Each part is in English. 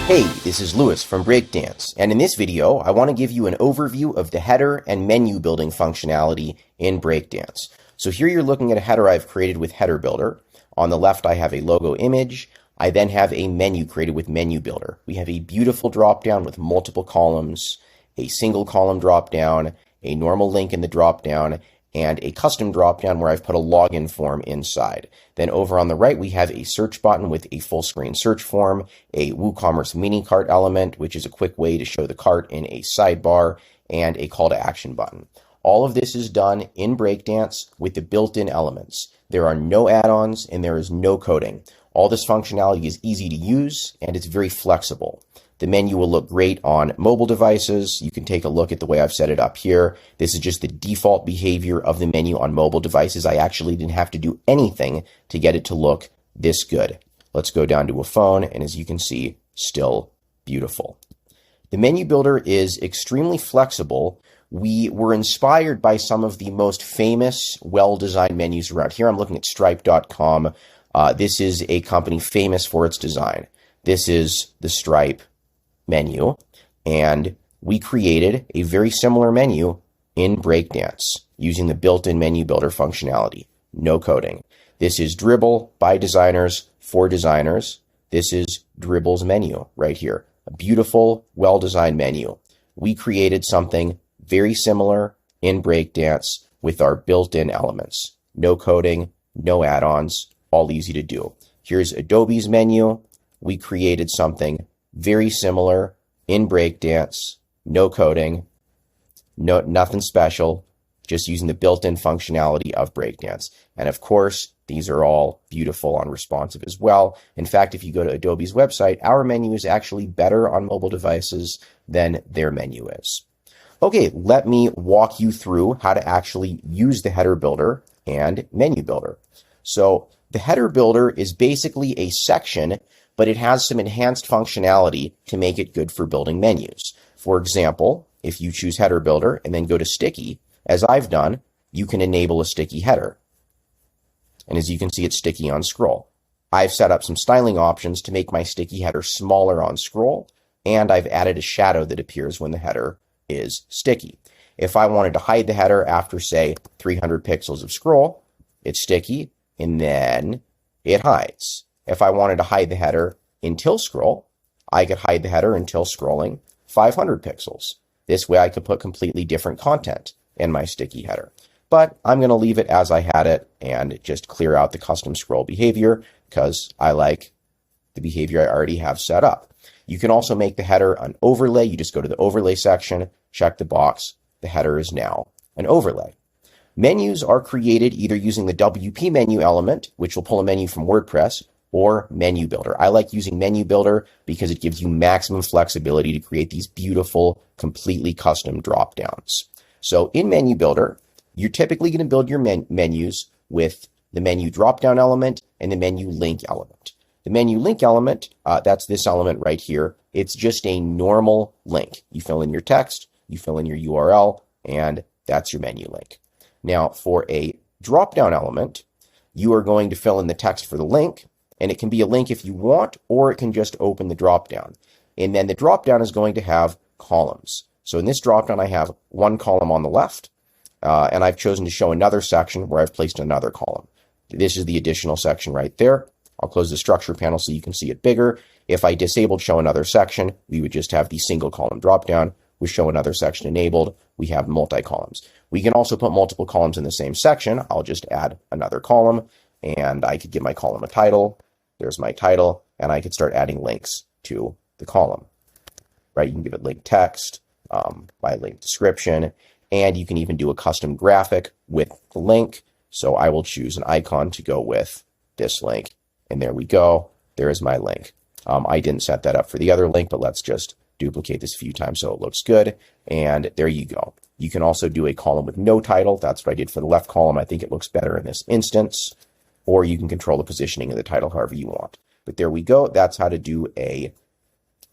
Hey, this is Lewis from Breakdance, and in this video, I want to give you an overview of the header and menu building functionality in Breakdance. So here you're looking at a header I've created with Header Builder. On the left, I have a logo image. I then have a menu created with Menu Builder. We have a beautiful dropdown with multiple columns, a single column dropdown, a normal link in the dropdown, and a custom dropdown where I've put a login form inside. Then over on the right, we have a search button with a full screen search form, a WooCommerce mini cart element, which is a quick way to show the cart in a sidebar, and a call to action button. All of this is done in Breakdance with the built-in elements. There are no add-ons and there is no coding. All this functionality is easy to use and it's very flexible. The menu will look great on mobile devices. You can take a look at the way I've set it up here. This is just the default behavior of the menu on mobile devices. I actually didn't have to do anything to get it to look this good. Let's go down to a phone, and as you can see, still beautiful. The menu builder is extremely flexible. We were inspired by some of the most famous, well-designed menus around. Here I'm looking at Stripe.com. This is a company famous for its design. This is the Stripe menu, and we created a very similar menu in Breakdance using the built-in menu builder functionality. No coding. This is Dribbble by designers for designers. This is Dribble's menu right here. A beautiful, well-designed menu. We created something very similar in Breakdance with our built-in elements. No coding, no add-ons, all easy to do. Here's Adobe's menu. We created something very similar in Breakdance, no coding, nothing special, just using the built-in functionality of Breakdance. And of course, these are all beautiful and responsive as well. In fact, if you go to Adobe's website, our menu is actually better on mobile devices than their menu is. Okay, let me walk you through how to actually use the header builder and menu builder. So the header builder is basically a section, but it has some enhanced functionality to make it good for building menus. For example, if you choose Header Builder and then go to Sticky, as I've done, you can enable a sticky header. And as you can see, it's sticky on scroll. I've set up some styling options to make my sticky header smaller on scroll, and I've added a shadow that appears when the header is sticky. If I wanted to hide the header after, say, 300 pixels of scroll, it's sticky, and then it hides. If I wanted to hide the header until scroll, I could hide the header until scrolling 500 pixels. This way I could put completely different content in my sticky header. But I'm going to leave it as I had it and just clear out the custom scroll behavior because I like the behavior I already have set up. You can also make the header an overlay. You just go to the overlay section, check the box. The header is now an overlay. Menus are created either using the WP menu element, which will pull a menu from WordPress, or Menu Builder. I like using Menu Builder because it gives you maximum flexibility to create these beautiful, completely custom dropdowns. So in Menu Builder, you're typically going to build your menus with the menu dropdown element and the menu link element. The menu link element, that's this element right here. It's just a normal link. You fill in your text, you fill in your URL, and that's your menu link. Now, for a dropdown element, you are going to fill in the text for the link, and it can be a link if you want, or it can just open the dropdown. And then the dropdown is going to have columns. So in this dropdown, I have one column on the left, and I've chosen to show another section where I've placed another column. This is the additional section right there. I'll close the structure panel so you can see it bigger. If I disabled show another section, we would just have the single column dropdown. With show another section enabled, we have multi-columns. We can also put multiple columns in the same section. I'll just add another column, and I could give my column a title. There's my title, and I could start adding links to the column, right? You can give it link text, by link description, and you can even do a custom graphic with the link. So I will choose an icon to go with this link, and there we go. There is my link. I didn't set that up for the other link, but let's just duplicate this a few times so it looks good, and there you go. You can also do a column with no title. That's what I did for the left column. I think it looks better in this instance. Or you can control the positioning of the title however you want. But there we go. That's how to do a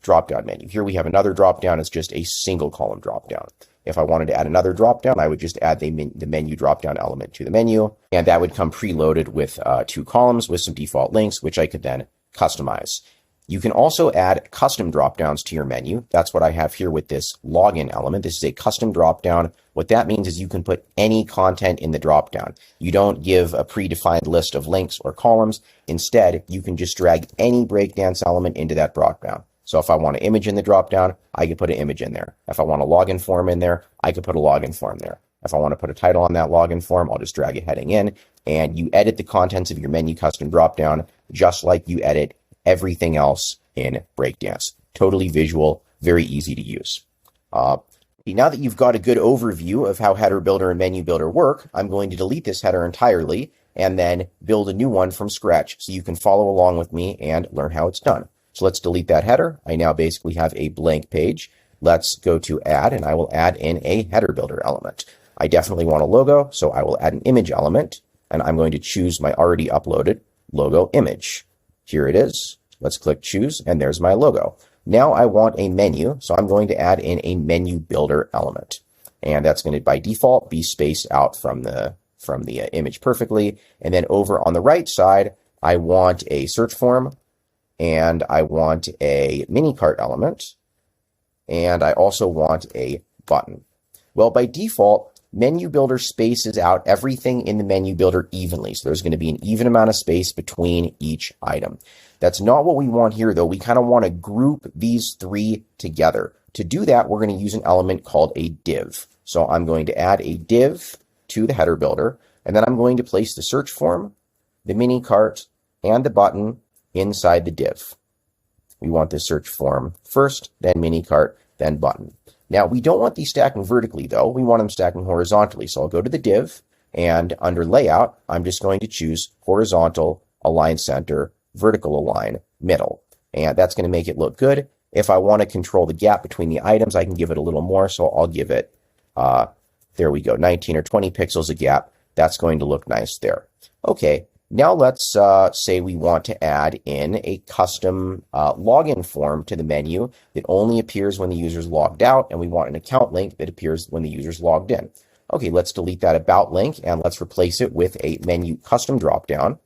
drop-down menu. Here we have another drop-down. It's just a single column drop-down. If I wanted to add another drop-down, I would just add the menu drop-down element to the menu, and that would come preloaded with 2 columns with some default links, which I could then customize. You can also add custom dropdowns to your menu. That's what I have here with this login element. This is a custom dropdown. What that means is you can put any content in the dropdown. You don't give a predefined list of links or columns. Instead, you can just drag any Breakdance element into that dropdown. So if I want an image in the dropdown, I can put an image in there. If I want a login form in there, I can put a login form there. If I want to put a title on that login form, I'll just drag a heading in, and you edit the contents of your menu custom dropdown just like you edit everything else in Breakdance. Totally visual, very easy to use. Now that you've got a good overview of how Header Builder and Menu Builder work, I'm going to delete this header entirely and then build a new one from scratch so you can follow along with me and learn how it's done. So let's delete that header. I now basically have a blank page. Let's go to add, and I will add in a Header Builder element. I definitely want a logo, so I will add an image element, and I'm going to choose my already uploaded logo image. Here it is. Let's click choose, and there's my logo. Now I want a menu, so I'm going to add in a menu builder element. And that's going to, by default, be spaced out from the image perfectly. And then over on the right side, I want a search form, and I want a mini cart element, and I also want a button. Well, by default, Menu Builder spaces out everything in the Menu Builder evenly. So there's going to be an even amount of space between each item. That's not what we want here, though. We kind of want to group these three together. To do that, we're going to use an element called a div. So I'm going to add a div to the Header Builder, and then I'm going to place the search form, the mini cart, and the button inside the div. We want the search form first, then mini cart, then button. Now, we don't want these stacking vertically, though. We want them stacking horizontally. So I'll go to the div, and under layout, I'm just going to choose horizontal, align center, vertical align, middle. And that's going to make it look good. If I want to control the gap between the items, I can give it a little more. So I'll give it, there we go, 19 or 20 pixels a gap. That's going to look nice there. Okay. Now let's say we want to add in a custom login form to the menu that only appears when the user's logged out, and we want an account link that appears when the user's logged in. Okay, let's delete that about link, and let's replace it with a menu custom dropdown.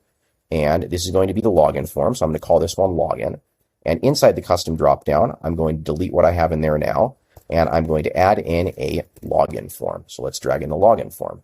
And this is going to be the login form, so I'm going to call this one login. And inside the custom dropdown, I'm going to delete what I have in there now, and I'm going to add in a login form. So let's drag in the login form.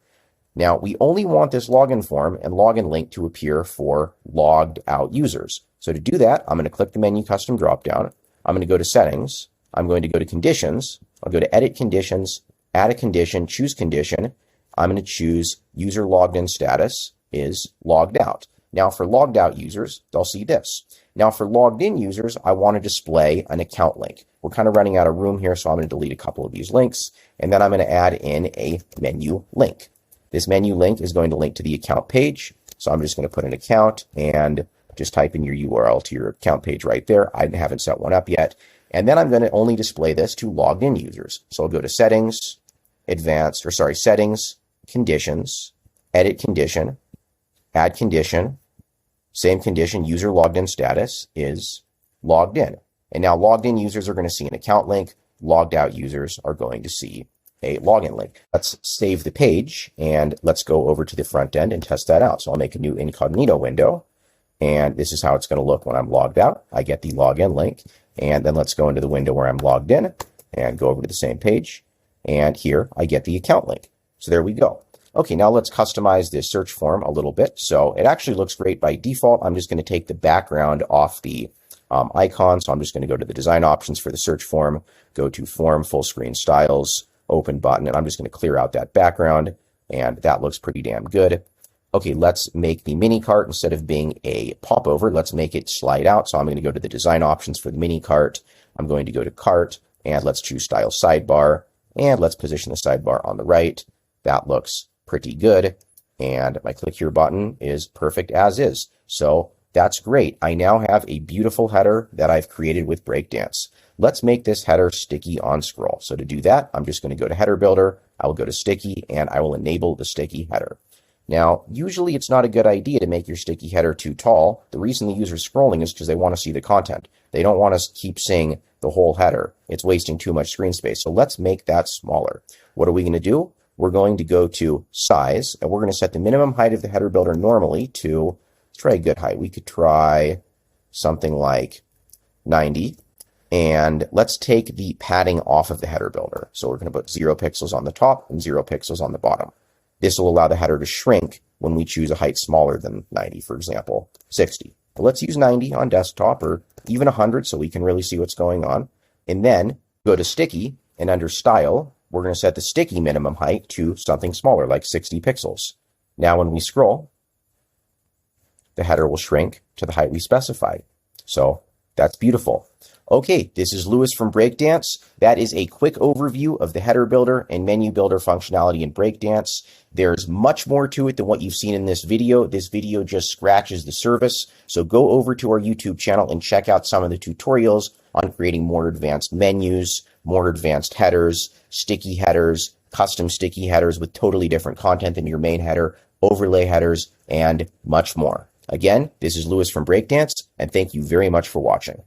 Now, we only want this login form and login link to appear for logged out users. So to do that, I'm going to click the menu custom dropdown. I'm going to go to settings. I'm going to go to conditions. I'll go to edit conditions, add a condition, choose condition. I'm going to choose user logged in status is logged out. Now for logged out users, they'll see this. Now for logged in users, I want to display an account link. We're kind of running out of room here, so I'm going to delete a couple of these links, and then I'm going to add in a menu link. This menu link is going to link to the account page. So I'm just going to put an account and just type in your URL to your account page right there. I haven't set one up yet. And then I'm going to only display this to logged in users. So I'll go to settings, settings, conditions, edit condition, add condition, same condition, user logged in status is logged in. And now logged in users are going to see an account link. Logged out users are going to see a login link. Let's save the page and let's go over to the front end and test that out. So I'll make a new incognito window, and this is how it's going to look when I'm logged out. I get the login link, and then let's go into the window where I'm logged in and go over to the same page, and here I get the account link. So there we go. Okay, now let's customize this search form a little bit. So it actually looks great by default. I'm just going to take the background off the icon. So I'm just going to go to the design options for the search form, go to form, full screen styles, open button, and I'm just going to clear out that background, and that looks pretty damn good. Okay, let's make the mini cart, instead of being a popover, let's make it slide out. So I'm going to go to the design options for the mini cart. I'm going to go to cart, and let's choose style sidebar, and let's position the sidebar on the right. That looks pretty good, and my click here button is perfect as is. So that's great. I now have a beautiful header that I've created with Breakdance. Let's make this header sticky on scroll. So to do that, I'm just going to go to Header Builder. I will go to Sticky, and I will enable the sticky header. Now, usually it's not a good idea to make your sticky header too tall. The reason the user's scrolling is because they want to see the content. They don't want to keep seeing the whole header. It's wasting too much screen space. So let's make that smaller. What are we going to do? We're going to go to size, and we're going to set the minimum height of the Header Builder normally to, let's try a good height. We could try something like 90. And let's take the padding off of the header builder. So we're going to put 0 pixels on the top and 0 pixels on the bottom. This will allow the header to shrink when we choose a height smaller than 90, for example, 60. But let's use 90 on desktop, or even 100 so we can really see what's going on. And then go to sticky, and under style, we're going to set the sticky minimum height to something smaller, like 60 pixels. Now when we scroll, the header will shrink to the height we specified. So that's beautiful. Okay, this is Lewis from Breakdance. That is a quick overview of the header builder and menu builder functionality in Breakdance. There's much more to it than what you've seen in this video. This video just scratches the surface. So go over to our YouTube channel and check out some of the tutorials on creating more advanced menus, more advanced headers, sticky headers, custom sticky headers with totally different content than your main header, overlay headers, and much more. Again, this is Lewis from Breakdance, and thank you very much for watching.